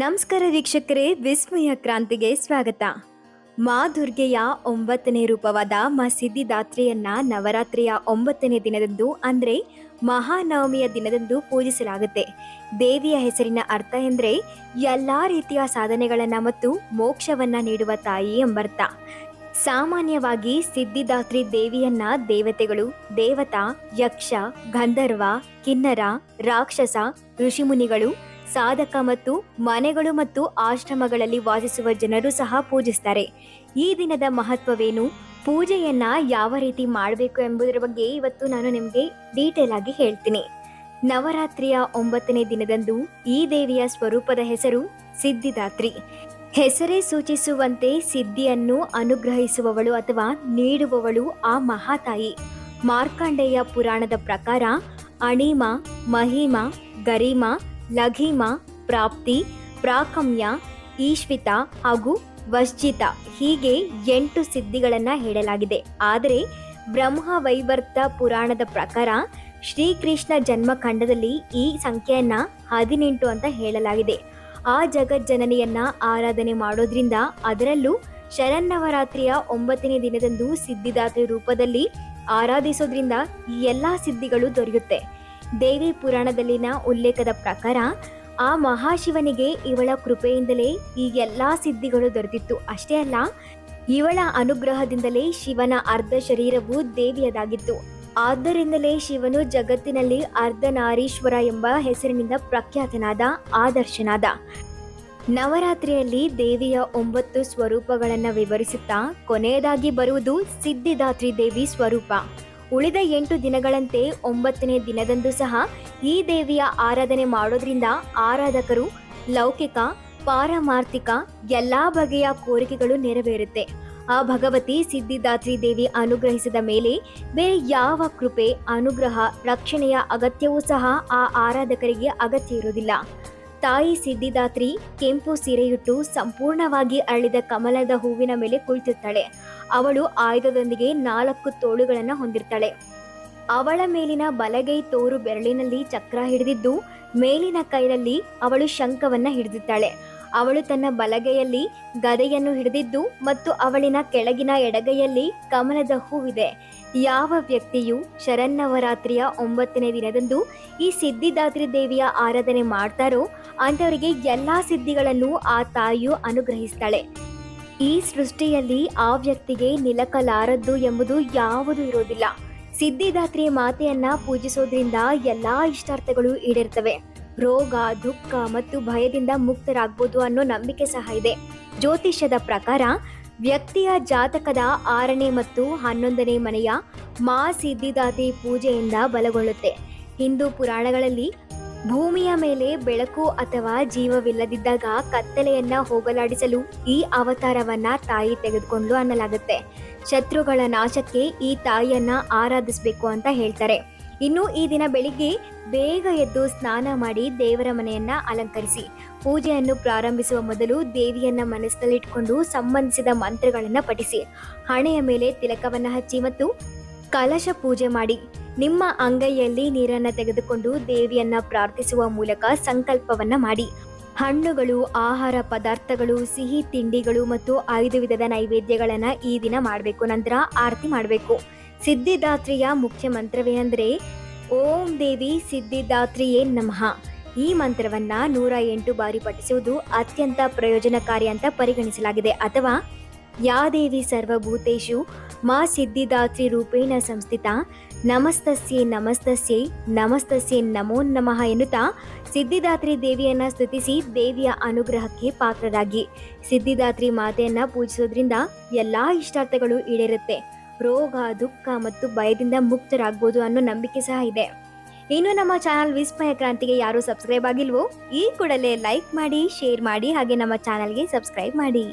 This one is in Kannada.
ನಮಸ್ಕಾರ ವೀಕ್ಷಕರೇ, ವಿಸ್ಮಯ ಕ್ರಾಂತಿಗೆ ಸ್ವಾಗತ. ಮಾ ದುರ್ಗೆಯ 9ನೇ ರೂಪವಾದ ಮಾ ಸಿದ್ಧಿದಾತ್ರಿಯನ್ನ ನವರಾತ್ರಿಯ 9ನೇ ದಿನದಂದು ಅಂದರೆ ಮಹಾನವಮಿಯ ದಿನದಂದು ಪೂಜಿಸಲಾಗುತ್ತೆ. ದೇವಿಯ ಹೆಸರಿನ ಅರ್ಥ ಎಂದರೆ ಎಲ್ಲ ರೀತಿಯ ಸಾಧನೆಗಳನ್ನು ಮತ್ತು ಮೋಕ್ಷವನ್ನ ನೀಡುವ ತಾಯಿ ಎಂಬರ್ಥ. ಸಾಮಾನ್ಯವಾಗಿ ಸಿದ್ಧಿದಾತ್ರಿ ದೇವಿಯನ್ನ ದೇವತೆಗಳು, ದೇವತಾ, ಯಕ್ಷ, ಗಂಧರ್ವ, ಕಿನ್ನರ, ರಾಕ್ಷಸ, ಋಷಿಮುನಿಗಳು, ಸಾಧಕ ಮತ್ತು ಮನೆಗಳು ಮತ್ತು ಆಶ್ರಮಗಳಲ್ಲಿ ವಾಸಿಸುವ ಜನರು ಸಹ ಪೂಜಿಸ್ತಾರೆ. ಈ ದಿನದ ಮಹತ್ವವೇನು, ಪೂಜೆಯನ್ನ ಯಾವ ರೀತಿ ಮಾಡಬೇಕು ಎಂಬುದರ ಬಗ್ಗೆ ಇವತ್ತು ನಾನು ನಿಮಗೆ ಡೀಟೇಲ್ ಆಗಿ ಹೇಳ್ತೀನಿ. ನವರಾತ್ರಿಯ 9ನೇ ದಿನದಂದು ಈ ದೇವಿಯ ಸ್ವರೂಪದ ಹೆಸರು ಸಿದ್ಧಿದಾತ್ರಿ. ಹೆಸರೇ ಸೂಚಿಸುವಂತೆ ಸಿದ್ಧಿಯನ್ನು ಅನುಗ್ರಹಿಸುವವಳು ಅಥವಾ ನೀಡುವವಳು ಆ ಮಹಾತಾಯಿ. ಮಾರ್ಕಂಡೇಯ ಪುರಾಣದ ಪ್ರಕಾರ ಅಣಿಮ, ಮಹಿಮ, ಗರಿಮ, ಲಘಿಮ, ಪ್ರಾಪ್ತಿ, ಪ್ರಾಕಮ್ಯ, ಈಶ್ವಿತ ಹಾಗೂ ವಶ್ಚಿತ ಹೀಗೆ 8 ಸಿದ್ಧಿಗಳನ್ನು ಹೇಳಲಾಗಿದೆ. ಆದರೆ ಬ್ರಹ್ಮ ವೈವರ್ತ ಪುರಾಣದ ಪ್ರಕಾರ ಶ್ರೀಕೃಷ್ಣ ಜನ್ಮಖಂಡದಲ್ಲಿ ಈ ಸಂಖ್ಯೆಯನ್ನ 18 ಅಂತ ಹೇಳಲಾಗಿದೆ. ಆ ಜಗಜ್ಜನನಿಯನ್ನ ಆರಾಧನೆ ಮಾಡೋದ್ರಿಂದ, ಅದರಲ್ಲೂ ಶರನ್ನವರಾತ್ರಿಯ 9ನೇ ದಿನದಂದು ಸಿದ್ಧಿದಾತ್ರಿ ರೂಪದಲ್ಲಿ ಆರಾಧಿಸೋದ್ರಿಂದ ಈ ಎಲ್ಲ ಸಿದ್ಧಿಗಳು ದೊರೆಯುತ್ತೆ. ದೇವಿ ಪುರಾಣದಲ್ಲಿನ ಉಲ್ಲೇಖದ ಪ್ರಕಾರ ಆ ಮಹಾಶಿವನಿಗೆ ಇವಳ ಕೃಪೆಯಿಂದಲೇ ಈ ಎಲ್ಲ ಸಿದ್ಧಿಗಳು ದೊರೆತಿತ್ತು. ಅಷ್ಟೇ ಅಲ್ಲ, ಇವಳ ಅನುಗ್ರಹದಿಂದಲೇ ಶಿವನ ಅರ್ಧ ಶರೀರವು ದೇವಿಯದಾಗಿತ್ತು. ಆದ್ದರಿಂದಲೇ ಶಿವನು ಜಗತ್ತಿನಲ್ಲಿ ಅರ್ಧನಾರೀಶ್ವರ ಎಂಬ ಹೆಸರಿನಿಂದ ಪ್ರಖ್ಯಾತನಾದ, ಆದರ್ಶನಾದ. ನವರಾತ್ರಿಯಲ್ಲಿ ದೇವಿಯ 9 ಸ್ವರೂಪಗಳನ್ನು ವಿವರಿಸುತ್ತಾ ಕೊನೆಯದಾಗಿ ಬರುವುದು ಸಿದ್ಧಿದಾತ್ರಿ ದೇವಿ ಸ್ವರೂಪ. ಉಳಿದ 8 ದಿನಗಳಂತೆ 9ನೇ ದಿನದಂದು ಸಹ ಈ ದೇವಿಯ ಆರಾಧನೆ ಮಾಡೋದ್ರಿಂದ ಆರಾಧಕರು ಲೌಕಿಕ, ಪಾರಮಾರ್ಥಿಕ ಎಲ್ಲ ಬಗೆಯ ಕೋರಿಕೆಗಳು ನೆರವೇರುತ್ತೆ. ಆ ಭಗವತಿ ಸಿದ್ಧಿದಾತ್ರಿ ದೇವಿ ಅನುಗ್ರಹಿಸಿದ ಮೇಲೆ ಬೇರೆ ಯಾವ ಕೃಪೆ, ಅನುಗ್ರಹ, ರಕ್ಷಣೆಯ ಅಗತ್ಯವೂ ಸಹ ಆ ಆರಾಧಕರಿಗೆ ಅಗತ್ಯ ಇರುವುದಿಲ್ಲ. ತಾಯಿ ಸಿದ್ಧಿದಾತ್ರಿ ಕೆಂಪು ಸೀರೆಯುಟ್ಟು ಸಂಪೂರ್ಣವಾಗಿ ಅರಳಿದ ಕಮಲದ ಹೂವಿನ ಮೇಲೆ ಕುಳಿತಿರ್ತಾಳೆ. ಅವಳು ಆಯುಧದೊಂದಿಗೆ 4 ತೋಳುಗಳನ್ನು ಹೊಂದಿರ್ತಾಳೆ. ಅವಳ ಮೇಲಿನ ಬಲಗೈ ತೋರು ಬೆರಳಿನಲ್ಲಿ ಚಕ್ರ ಹಿಡಿದಿದ್ದು, ಮೇಲಿನ ಕೈಯಲ್ಲಿ ಅವಳು ಶಂಖವನ್ನ ಹಿಡಿದಿದ್ದಾಳೆ. ಅವಳು ತನ್ನ ಬಲಗೈಯಲ್ಲಿ ಗದೆಯನ್ನು ಹಿಡಿದಿದ್ದು ಮತ್ತು ಅವಳಿನ ಕೆಳಗಿನ ಎಡಗೈಯಲ್ಲಿ ಕಮಲದ ಹೂವಿದೆ. ಯಾವ ವ್ಯಕ್ತಿಯು ಶರನ್ನವರಾತ್ರಿಯ 9ನೇ ದಿನದಂದು ಈ ಸಿದ್ಧಿದಾತ್ರಿ ದೇವಿಯ ಆರಾಧನೆ ಮಾಡ್ತಾರೋ ಅಂಥವರಿಗೆ ಎಲ್ಲ ಸಿದ್ಧಿಗಳನ್ನು ಆ ತಾಯಿಯು ಅನುಗ್ರಹಿಸ್ತಾಳೆ. ಈ ಸೃಷ್ಟಿಯಲ್ಲಿ ಆ ವ್ಯಕ್ತಿಗೆ ನಿಲಕಲಾರದ್ದು ಎಂಬುದು ಯಾವುದೂ ಇರೋದಿಲ್ಲ. ಸಿದ್ಧಿದಾತ್ರಿ ಮಾತೆಯನ್ನ ಪೂಜಿಸೋದ್ರಿಂದ ಎಲ್ಲಾ ಇಷ್ಟಾರ್ಥಗಳು ಈಡೇರ್ತವೆ. ರೋಗ, ದುಃಖ ಮತ್ತು ಭಯದಿಂದ ಮುಕ್ತರಾಗ್ಬೋದು ಅನ್ನೋ ನಂಬಿಕೆ ಸಹ ಇದೆ. ಜ್ಯೋತಿಷ್ಯದ ಪ್ರಕಾರ ವ್ಯಕ್ತಿಯ ಜಾತಕದ 6ನೇ ಮತ್ತು 11ನೇ ಮನೆಯ ಮಾ ಸಿದ್ಧಿದಾತ್ರಿ ಪೂಜೆಯಿಂದ ಬಲಗೊಳ್ಳುತ್ತೆ. ಹಿಂದೂ ಪುರಾಣಗಳಲ್ಲಿ ಭೂಮಿಯ ಮೇಲೆ ಬೆಳಕು ಅಥವಾ ಜೀವವಿಲ್ಲದಿದ್ದಾಗ ಕತ್ತಲೆಯನ್ನ ಹೋಗಲಾಡಿಸಲು ಈ ಅವತಾರವನ್ನ ತಾಯಿ ತೆಗೆದುಕೊಂಡು ಅನ್ನಲಾಗುತ್ತೆ. ಶತ್ರುಗಳ ನಾಶಕ್ಕೆ ಈ ತಾಯಿಯನ್ನ ಆರಾಧಿಸಬೇಕು ಅಂತ ಹೇಳ್ತಾರೆ. ಇನ್ನು ಈ ದಿನ ಬೆಳಿಗ್ಗೆ ಬೇಗ ಎದ್ದು ಸ್ನಾನ ಮಾಡಿ ದೇವರ ಮನೆಯನ್ನ ಅಲಂಕರಿಸಿ ಪೂಜೆಯನ್ನು ಪ್ರಾರಂಭಿಸುವ ಮೊದಲು ದೇವಿಯನ್ನ ಮನಸ್ಸಿನಲ್ಲಿಟ್ಕೊಂಡು ಸಂಬಂಧಿಸಿದ ಮಂತ್ರಗಳನ್ನು ಪಠಿಸಿ, ಹಣೆಯ ಮೇಲೆ ತಿಲಕವನ್ನ ಹಚ್ಚಿ ಮತ್ತು ಕಲಶ ಪೂಜೆ ಮಾಡಿ. ನಿಮ್ಮ ಅಂಗೈಯಲ್ಲಿ ನೀರನ್ನು ತೆಗೆದುಕೊಂಡು ದೇವಿಯನ್ನ ಪ್ರಾರ್ಥಿಸುವ ಮೂಲಕ ಸಂಕಲ್ಪವನ್ನ ಮಾಡಿ. ಹಣ್ಣುಗಳು, ಆಹಾರ ಪದಾರ್ಥಗಳು, ಸಿಹಿ ತಿಂಡಿಗಳು ಮತ್ತು 5 ವಿಧದ ನೈವೇದ್ಯಗಳನ್ನು ಈ ದಿನ ಮಾಡಬೇಕು. ನಂತರ ಆರತಿ ಮಾಡಬೇಕು. ಸಿದ್ಧಿದಾತ್ರಿಯ ಮುಖ್ಯ ಮಂತ್ರವೇನೆಂದರೆ ಓಂ ದೇವಿ ಸಿದ್ಧಿದಾತ್ರಿಯೇ ನಮಃ. ಈ ಮಂತ್ರವನ್ನ 108 ಬಾರಿ ಪಠಿಸುವುದು ಅತ್ಯಂತ ಪ್ರಯೋಜನಕಾರಿ ಅಂತ ಪರಿಗಣಿಸಲಾಗಿದೆ. ಅಥವಾ ಯಾ ದೇವಿ ಸರ್ವಭೂತೇಷು ಮಾ ಸಿದ್ಧಿದಾತ್ರಿ ರೂಪೇಣ ಸಂಸ್ಥಿತ ನಮಸ್ತಸ್ಯೆ ನಮಸ್ತಸ್ಯೆ ನಮಸ್ತಸ್ಯೆ ನಮೋ ನಮಃ ಎನ್ನುತ್ತಾ ಸಿದ್ಧಿದಾತ್ರಿ ದೇವಿಯನ್ನ ಸ್ತುತಿಸಿ ದೇವಿಯ ಅನುಗ್ರಹಕ್ಕೆ ಪಾತ್ರರಾಗಿ. ಸಿದ್ಧಿದಾತ್ರಿ ಮಾತೆಯನ್ನ ಪೂಜಿಸೋದ್ರಿಂದ ಎಲ್ಲಾ ಇಷ್ಟಾರ್ಥಗಳು ಈಡೇರುತ್ತೆ. ರೋಗ, ದುಃಖ ಮತ್ತು ಭಯದಿಂದ ಮುಕ್ತರಾಗ್ಬೋದು ಅನ್ನೋ ನಂಬಿಕೆ ಸಹ ಇದೆ. ಇನ್ನು ನಮ್ಮ ಚಾನಲ್ ವಿಸ್ಮಯ ಕ್ರಾಂತಿಗೆ ಯಾರು ಸಬ್ಸ್ಕ್ರೈಬ್ ಆಗಿಲ್ವೋ ಈ ಕೂಡಲೇ ಲೈಕ್ ಮಾಡಿ, ಶೇರ್ ಮಾಡಿ, ಹಾಗೆ ನಮ್ಮ ಚಾನಲ್ಗೆ ಸಬ್ಸ್ಕ್ರೈಬ್ ಮಾಡಿ.